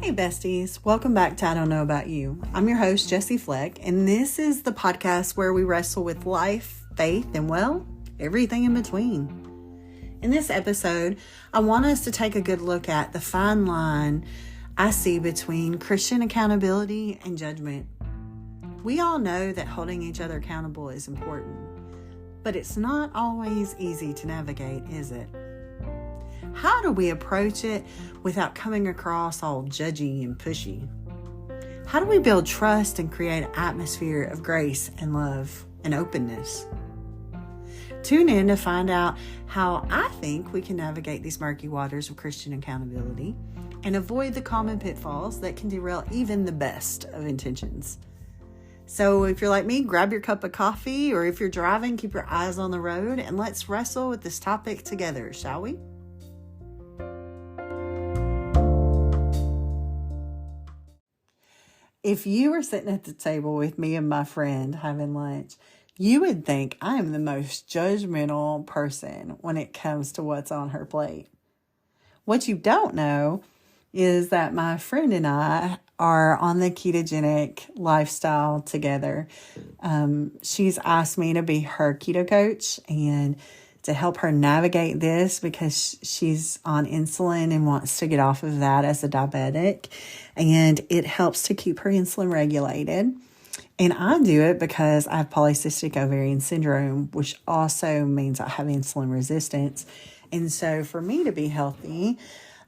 Hey besties, welcome back to I Don't Know About You. I'm your host, Jessie Fleck, and this is the podcast where we wrestle with life, faith, and well, everything in between. In this episode, I want us to take a good look at the fine line I see between Christian accountability and judgment. We all know that holding each other accountable is important, but it's not always easy to navigate, is it? How do we approach it without coming across all judgy and pushy? How do we build trust and create an atmosphere of grace and love and openness? Tune in to find out how I think we can navigate these murky waters of Christian accountability and avoid the common pitfalls that can derail even the best of intentions. So if you're like me, grab your cup of coffee, or if you're driving, keep your eyes on the road, and let's wrestle with this topic together, shall we? If you were sitting at the table with me and my friend having lunch, you would think I am the most judgmental person when it comes to what's on her plate. What you don't know is that my friend and I are on the ketogenic lifestyle together. She's asked me to be her keto coach and to help her navigate this because she's on insulin and wants to get off of that as a diabetic. And it helps to keep her insulin regulated. And I do it because I have polycystic ovarian syndrome, which also means I have insulin resistance. And so for me to be healthy,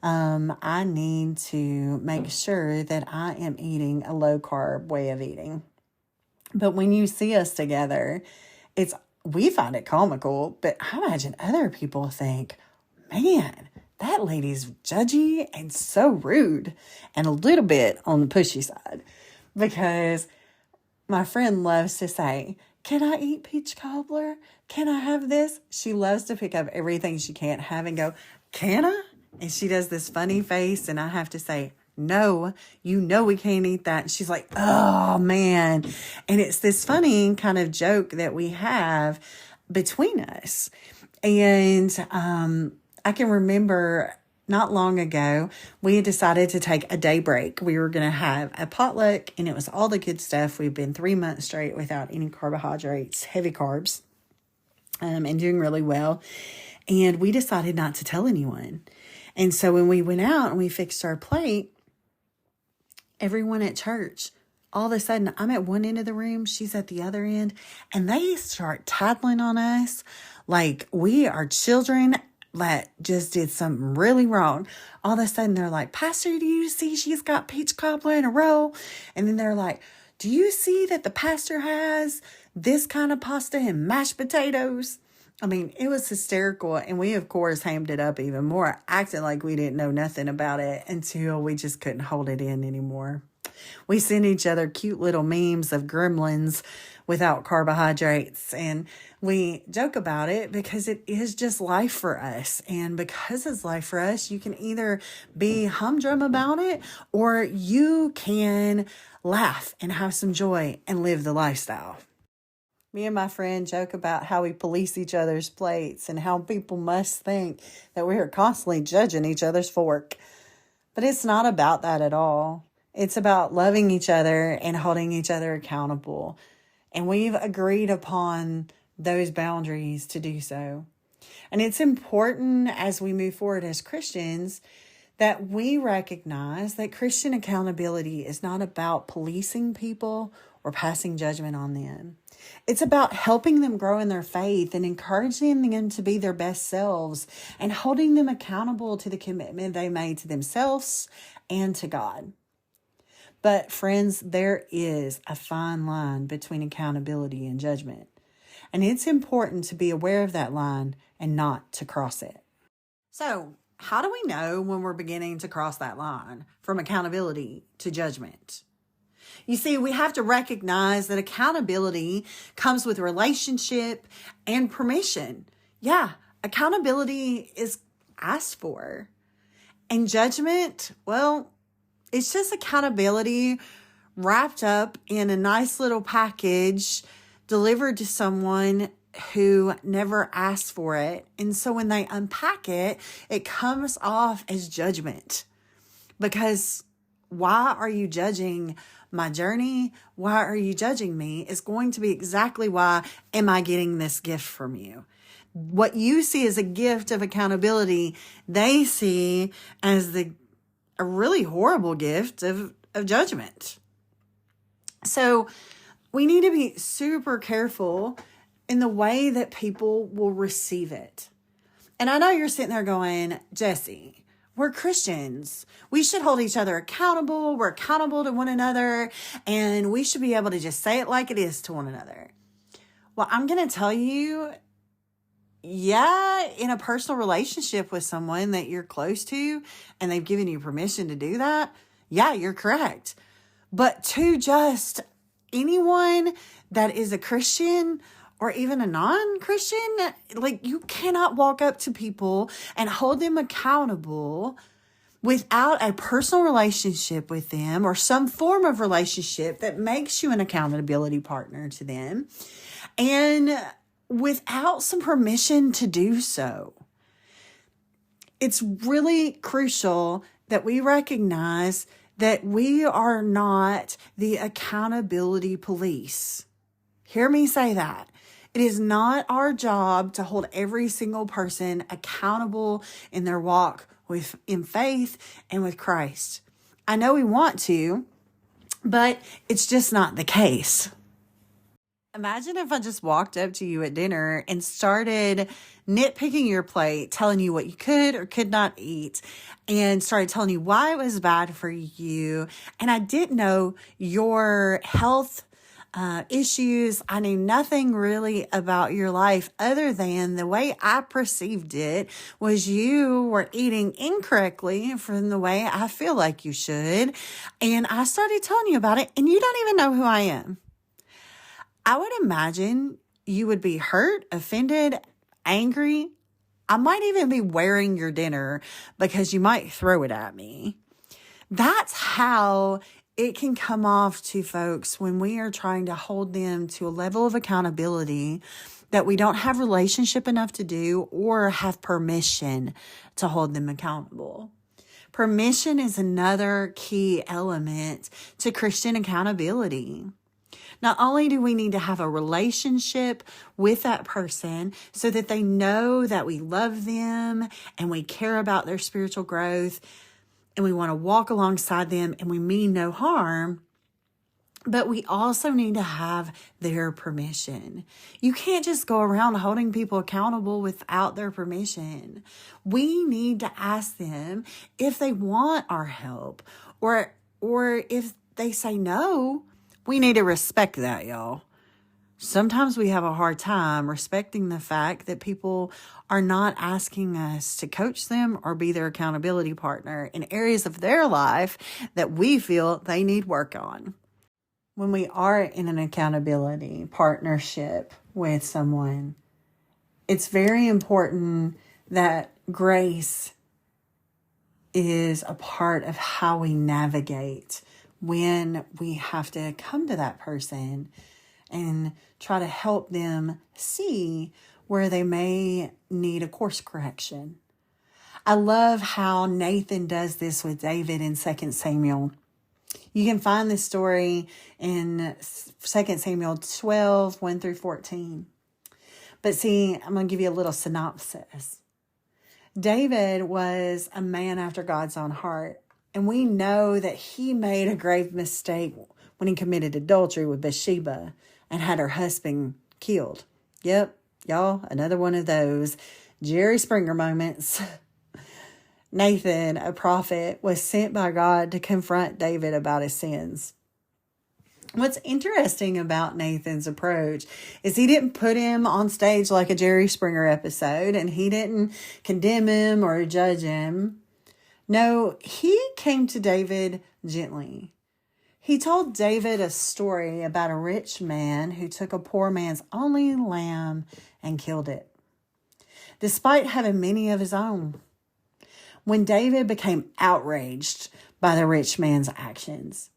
I need to make sure that I am eating a low carb way of eating. But when you see us together, we find it comical, but I imagine other people think, man, that lady's judgy and so rude, and a little bit on the pushy side, because my friend loves to say, can I eat peach cobbler? Can I have this? She loves to pick up everything she can't have and go, can I? And she does this funny face, and I have to say, no, you know we can't eat that. And she's like, oh, man. And it's this funny kind of joke that we have between us. And I can remember not long ago, we had decided to take a day break. We were going to have a potluck, and it was all the good stuff. We've been 3 months straight without any carbohydrates, heavy carbs, and doing really well. And we decided not to tell anyone. And so when we went out and we fixed our plate, everyone at church, all of a sudden, I'm at one end of the room, she's at the other end, and they start tattling on us like we are children that just did something really wrong. All of a sudden, they're like, Pastor, do you see she's got peach cobbler in a row? And then they're like, do you see that the pastor has this kind of pasta and mashed potatoes? I mean, it was hysterical, and we, of course, hammed it up even more, acting like we didn't know nothing about it until we just couldn't hold it in anymore. We send each other cute little memes of gremlins without carbohydrates, and we joke about it because it is just life for us. And because it's life for us, you can either be humdrum about it, or you can laugh and have some joy and live the lifestyle. Me and my friend joke about how we police each other's plates and how people must think that we are constantly judging each other's fork. But it's not about that at all. It's about loving each other and holding each other accountable. And we've agreed upon those boundaries to do so. And it's important as we move forward as Christians that we recognize that Christian accountability is not about policing people or passing judgment on them. It's about helping them grow in their faith and encouraging them to be their best selves and holding them accountable to the commitment they made to themselves and to God. But friends, there is a fine line between accountability and judgment. And it's important to be aware of that line and not to cross it. So, how do we know when we're beginning to cross that line from accountability to judgment? You see, we have to recognize that accountability comes with relationship and permission. Yeah, accountability is asked for. And judgment, well, it's just accountability wrapped up in a nice little package delivered to someone who never asked for it. And so when they unpack it, it comes off as judgment because why are you judging my journey? Why are you judging me? Is going to be exactly why am I getting this gift from you? What you see as a gift of accountability, they see as a really horrible gift of judgment. So we need to be super careful in the way that people will receive it. And I know you're sitting there going, Jesse, we're Christians. We should hold each other accountable. We're accountable to one another, and we should be able to just say it like it is to one another. Well, I'm going to tell you, yeah, in a personal relationship with someone that you're close to and they've given you permission to do that, yeah, you're correct. But to just anyone that is a Christian or even a non-Christian, like, you cannot walk up to people and hold them accountable without a personal relationship with them or some form of relationship that makes you an accountability partner to them, and without some permission to do so. It's really crucial that we recognize that we are not the accountability police. Hear me say that. It is not our job to hold every single person accountable in their walk in faith and with Christ. I know we want to, but it's just not the case. Imagine if I just walked up to you at dinner and started nitpicking your plate, telling you what you could or could not eat, and started telling you why it was bad for you. And I didn't know your health issues. I knew nothing really about your life other than the way I perceived it was you were eating incorrectly from the way I feel like you should. And I started telling you about it, and you don't even know who I am. I would imagine you would be hurt, offended, angry. I might even be wearing your dinner because you might throw it at me. That's how it can come off to folks when we are trying to hold them to a level of accountability that we don't have relationship enough to do or have permission to hold them accountable. Permission is another key element to Christian accountability. Not only do we need to have a relationship with that person so that they know that we love them and we care about their spiritual growth and we want to walk alongside them and we mean no harm, but we also need to have their permission. You can't just go around holding people accountable without their permission. We need to ask them if they want our help, or if they say no. We need to respect that, y'all. Sometimes we have a hard time respecting the fact that people are not asking us to coach them or be their accountability partner in areas of their life that we feel they need work on. When we are in an accountability partnership with someone, it's very important that grace is a part of how we navigate when we have to come to that person and try to help them see where they may need a course correction. I love how Nathan does this with David in 2 Samuel. You can find this story in 2 Samuel 12, 1 through 14. But see, I'm going to give you a little synopsis. David was a man after God's own heart. And we know that he made a grave mistake when he committed adultery with Bathsheba and had her husband killed. Yep, y'all, another one of those Jerry Springer moments. Nathan, a prophet, was sent by God to confront David about his sins. What's interesting about Nathan's approach is he didn't put him on stage like a Jerry Springer episode, and he didn't condemn him or judge him. No, he came to David gently. He told David a story about a rich man who took a poor man's only lamb and killed it, despite having many of his own. When David became outraged by the rich man's actions,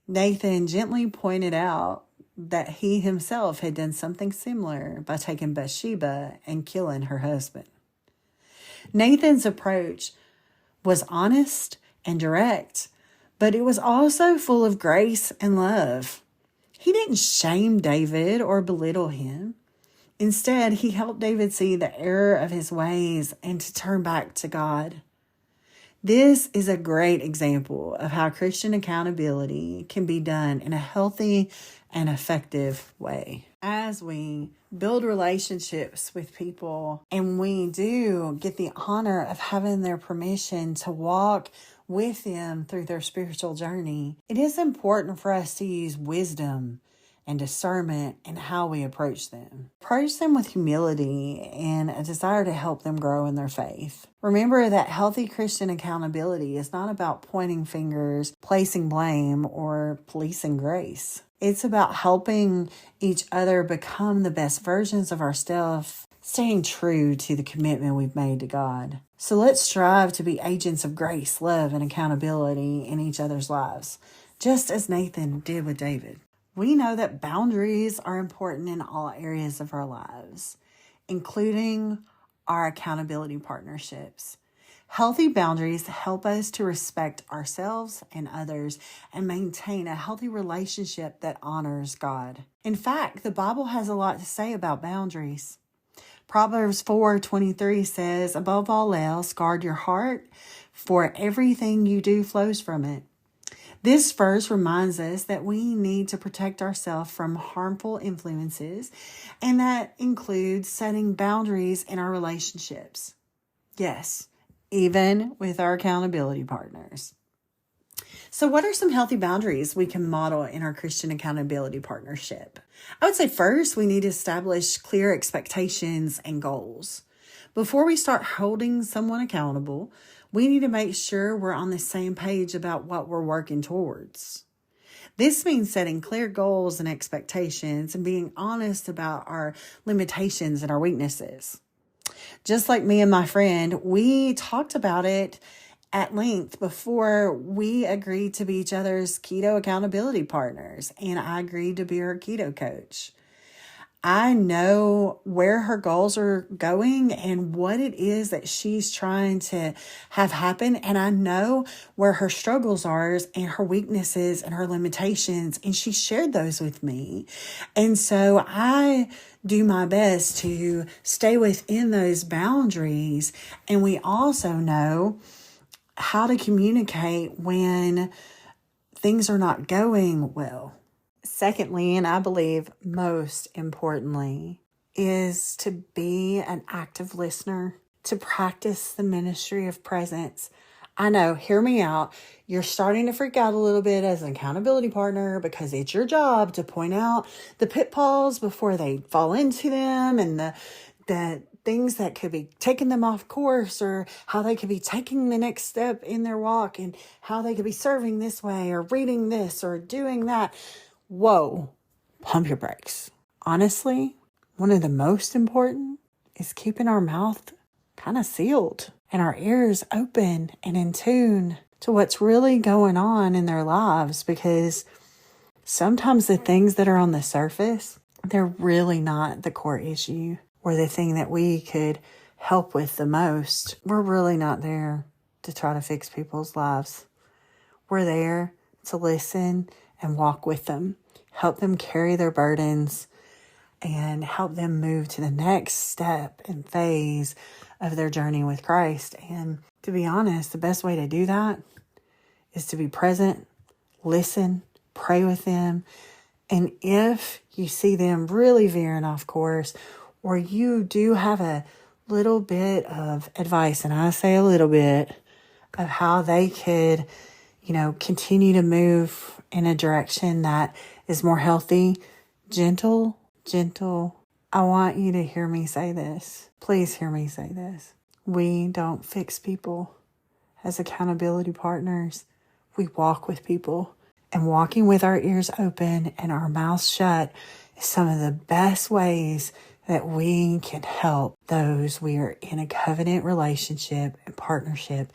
Nathan gently pointed out that he himself had done something similar by taking Bathsheba and killing her husband. Nathan's approach was honest and direct, but it was also full of grace and love. He didn't shame David or belittle him. Instead, he helped David see the error of his ways and to turn back to God. This is a great example of how Christian accountability can be done in a healthy and effective way. As we build relationships with people and we do get the honor of having their permission to walk with them through their spiritual journey, it is important for us to use wisdom and discernment in how we approach them. Approach them with humility and a desire to help them grow in their faith. Remember that healthy Christian accountability is not about pointing fingers, placing blame, or policing grace. It's about helping each other become the best versions of ourselves, staying true to the commitment we've made to God. So let's strive to be agents of grace, love, and accountability in each other's lives, just as Nathan did with David. We know that boundaries are important in all areas of our lives, including our accountability partnerships. Healthy boundaries help us to respect ourselves and others and maintain a healthy relationship that honors God. In fact, the Bible has a lot to say about boundaries. Proverbs 4:23 says, "Above all else, guard your heart, for everything you do flows from it." This verse reminds us that we need to protect ourselves from harmful influences, and that includes setting boundaries in our relationships. Yes, even with our accountability partners. So what are some healthy boundaries we can model in our Christian accountability partnership? I would say first, we need to establish clear expectations and goals. Before we start holding someone accountable, we need to make sure we're on the same page about what we're working towards. This means setting clear goals and expectations and being honest about our limitations and our weaknesses. Just like me and my friend, we talked about it at length before we agreed to be each other's keto accountability partners, and I agreed to be her keto coach. I know where her goals are going and what it is that she's trying to have happen. And I know where her struggles are and her weaknesses and her limitations. And she shared those with me. And so I do my best to stay within those boundaries. And we also know how to communicate when things are not going well. Secondly, and I believe most importantly, is to be an active listener, to practice the ministry of presence. I know, hear me out. You're starting to freak out a little bit as an accountability partner because it's your job to point out the pitfalls before they fall into them and the things that could be taking them off course, or how they could be taking the next step in their walk, and how they could be serving this way or reading this or doing that. Whoa, pump your brakes. Honestly, one of the most important is keeping our mouth kind of sealed and our ears open and in tune to what's really going on in their lives, because sometimes the things that are on the surface, they're really not the core issue or the thing that we could help with the most. We're really not there to try to fix people's lives. We're there to listen and walk with them, help them carry their burdens, and help them move to the next step and phase of their journey with Christ. And to be honest, the best way to do that is to be present, listen, pray with them. And if you see them really veering off course, or you do have a little bit of advice, and I say a little bit, of how they could, continue to move in a direction that is more healthy, gentle. I want you to hear me say this. Please hear me say this. We don't fix people as accountability partners. We walk with people, and walking with our ears open and our mouths shut is some of the best ways that we can help those we are in a covenant relationship and partnership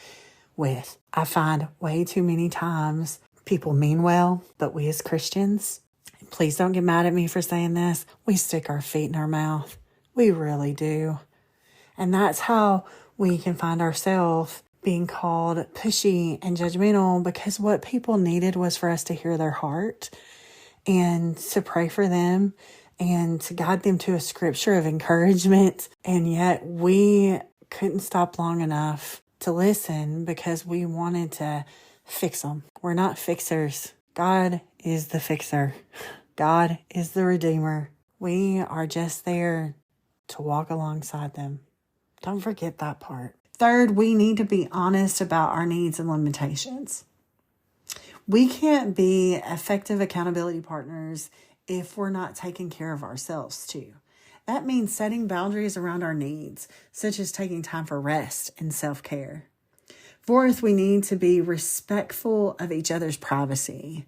with. I find way too many times people mean well, but we as Christians, and please don't get mad at me for saying this, we stick our feet in our mouth. We really do. And that's how we can find ourselves being called pushy and judgmental, because what people needed was for us to hear their heart and to pray for them and to guide them to a scripture of encouragement. And yet we couldn't stop long enough to listen because we wanted to fix them. We're not fixers. God is the fixer. God is the redeemer. We are just there to walk alongside them. Don't forget that part. Third, we need to be honest about our needs and limitations. We can't be effective accountability partners if we're not taking care of ourselves too. That means setting boundaries around our needs, such as taking time for rest and self-care. Fourth, we need to be respectful of each other's privacy.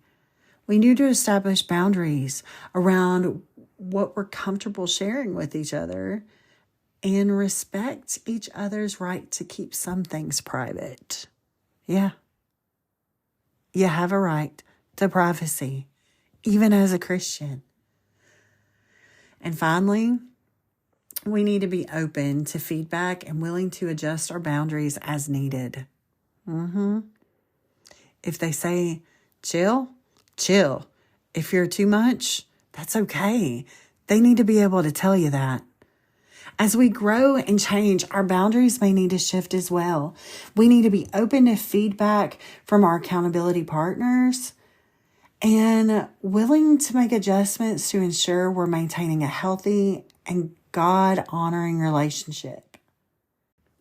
We need to establish boundaries around what we're comfortable sharing with each other and respect each other's right to keep some things private. Yeah. You have a right to privacy, even as a Christian. And finally, we need to be open to feedback and willing to adjust our boundaries as needed. If they say, chill. If you're too much, that's okay. They need to be able to tell you that. As we grow and change, our boundaries may need to shift as well. We need to be open to feedback from our accountability partners and willing to make adjustments to ensure we're maintaining a healthy and God-honoring relationship.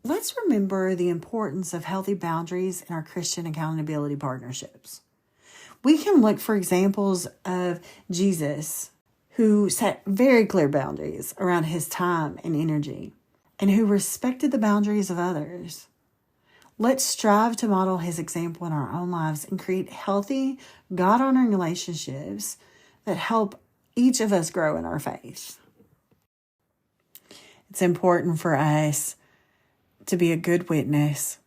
Let's remember the importance of healthy boundaries in our Christian accountability partnerships. We can look for examples of Jesus, who set very clear boundaries around his time and energy, and who respected the boundaries of others. Let's strive to model his example in our own lives and create healthy, God-honoring relationships that help each of us grow in our faith. It's important for us to be a good witness,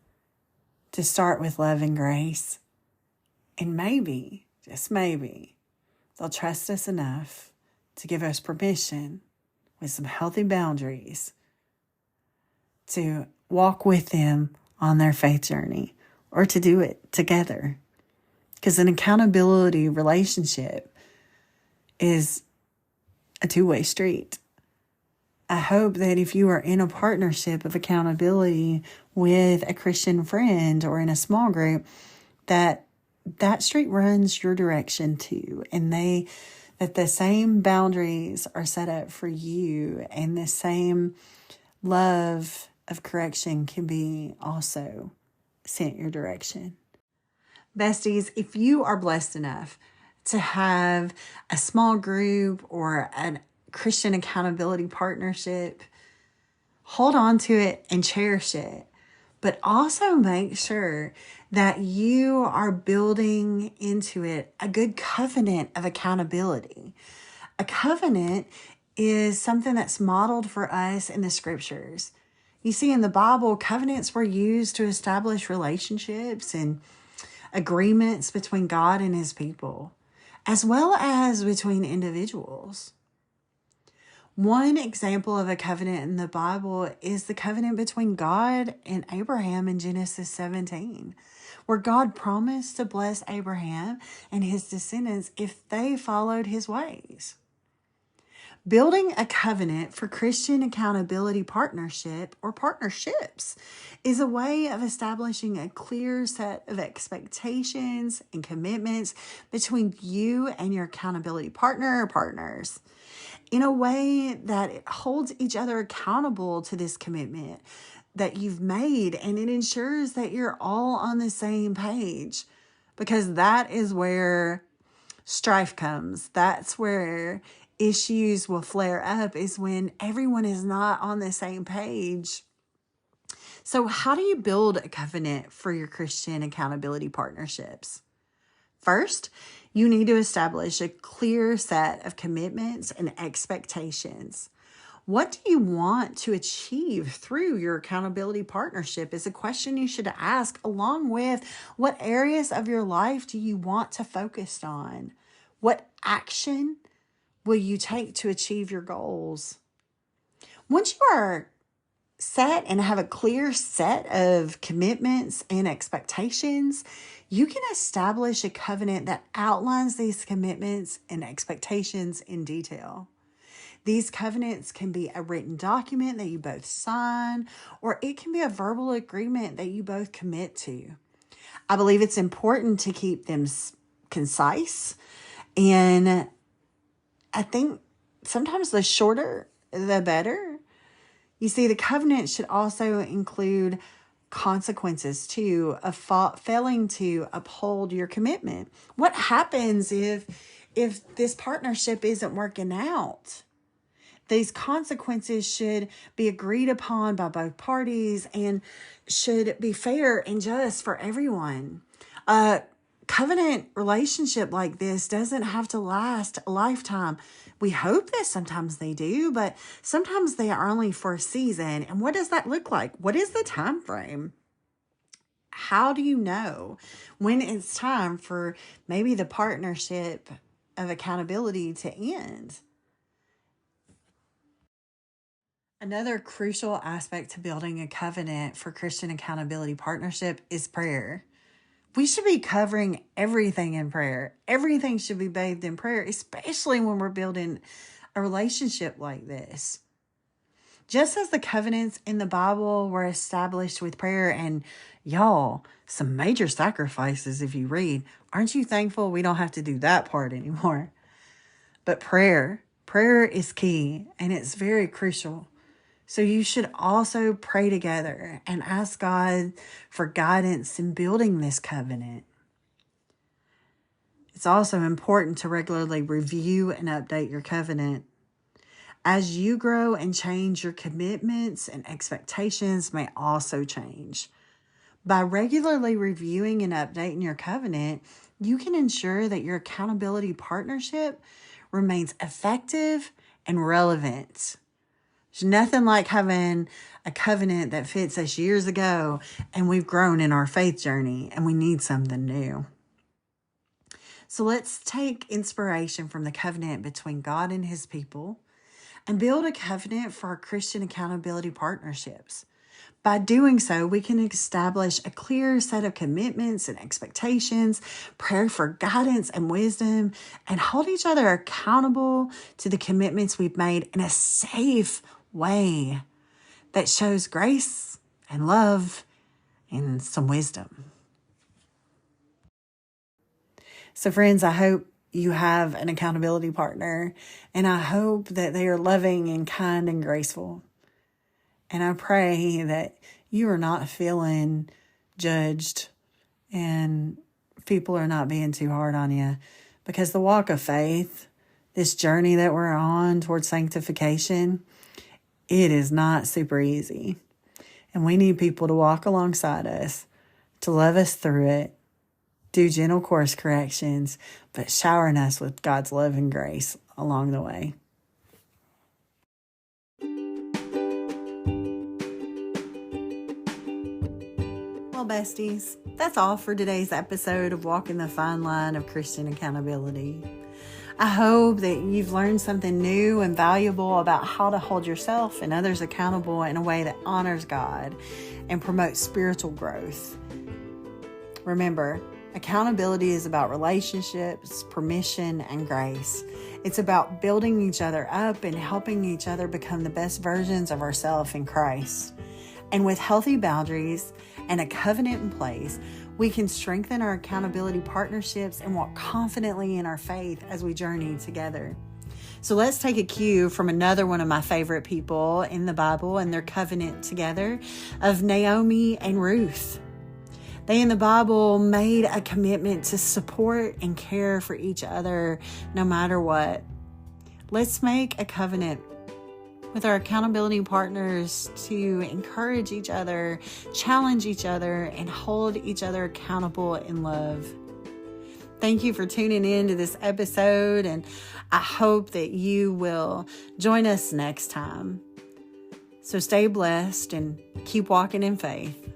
to start with love and grace, and maybe, just maybe, they'll trust us enough to give us permission with some healthy boundaries to walk with them on their faith journey or to do it together. Because an accountability relationship is a two-way street. I hope that if you are in a partnership of accountability with a Christian friend or in a small group, that street runs your direction too, and that the same boundaries are set up for you, and the same love of correction can be also sent your direction. Besties, if you are blessed enough to have a small group or a Christian accountability partnership, hold on to it and cherish it. But also make sure that you are building into it a good covenant of accountability. A covenant is something that's modeled for us in the scriptures. You see, in the Bible, covenants were used to establish relationships and agreements between God and his people, as well as between individuals. One example of a covenant in the Bible is the covenant between God and Abraham in Genesis 17, where God promised to bless Abraham and his descendants if they followed his ways. Building a covenant for Christian accountability partnership or partnerships is a way of establishing a clear set of expectations and commitments between you and your accountability partner or partners, in a way that it holds each other accountable to this commitment that you've made, and it ensures that you're all on the same page, because that is where strife comes. That's where issues will flare up, is when everyone is not on the same page. So how do you build a covenant for your Christian accountability partnerships? First, you need to establish a clear set of commitments and expectations. What do you want to achieve through your accountability partnership is a question you should ask, along with what areas of your life do you want to focus on? What action will you take to achieve your goals? Once you are set and have a clear set of commitments and expectations, you can establish a covenant that outlines these commitments and expectations in detail. These covenants can be a written document that you both sign, or it can be a verbal agreement that you both commit to. I believe it's important to keep them concise, and I think sometimes the shorter, the better. You see, the covenant should also include consequences too of failing to uphold your commitment. What happens if this partnership isn't working out? These consequences should be agreed upon by both parties and should be fair and just for everyone. A covenant relationship like this doesn't have to last a lifetime. We hope that sometimes they do, but sometimes they are only for a season. And what does that look like? What is the time frame? How do you know when it's time for maybe the partnership of accountability to end? Another crucial aspect to building a covenant for Christian accountability partnership is prayer. We should be covering everything in prayer. Everything should be bathed in prayer, especially when we're building a relationship like this. Just as the covenants in the Bible were established with prayer, and y'all, some major sacrifices if you read, aren't you thankful we don't have to do that part anymore? But prayer is key, and it's very crucial. So you should also pray together and ask God for guidance in building this covenant. It's also important to regularly review and update your covenant. As you grow and change, your commitments and expectations may also change. By regularly reviewing and updating your covenant, you can ensure that your accountability partnership remains effective and relevant. There's nothing like having a covenant that fits us years ago and we've grown in our faith journey and we need something new. So let's take inspiration from the covenant between God and his people and build a covenant for our Christian accountability partnerships. By doing so, we can establish a clear set of commitments and expectations, pray for guidance and wisdom, and hold each other accountable to the commitments we've made in a safe way that shows grace and love and some wisdom. So friends, I hope you have an accountability partner, and I hope that they are loving and kind and graceful. And I pray that you are not feeling judged and people are not being too hard on you, because the walk of faith, this journey that we're on towards sanctification, it is not super easy. And we need people to walk alongside us, to love us through it, do gentle course corrections, but showering us with God's love and grace along the way. Well, besties, that's all for today's episode of Walking the Fine Line of Christian Accountability. I hope that you've learned something new and valuable about how to hold yourself and others accountable in a way that honors God and promotes spiritual growth. Remember, accountability is about relationships, permission, and grace. It's about building each other up and helping each other become the best versions of ourselves in Christ. And with healthy boundaries and a covenant in place, we can strengthen our accountability partnerships and walk confidently in our faith as we journey together. So let's take a cue from another one of my favorite people in the Bible and their covenant together of Naomi and Ruth. They in the Bible made a commitment to support and care for each other no matter what. Let's make a covenant with our accountability partners to encourage each other, challenge each other, and hold each other accountable in love. Thank you for tuning in to this episode, and I hope that you will join us next time. So stay blessed and keep walking in faith.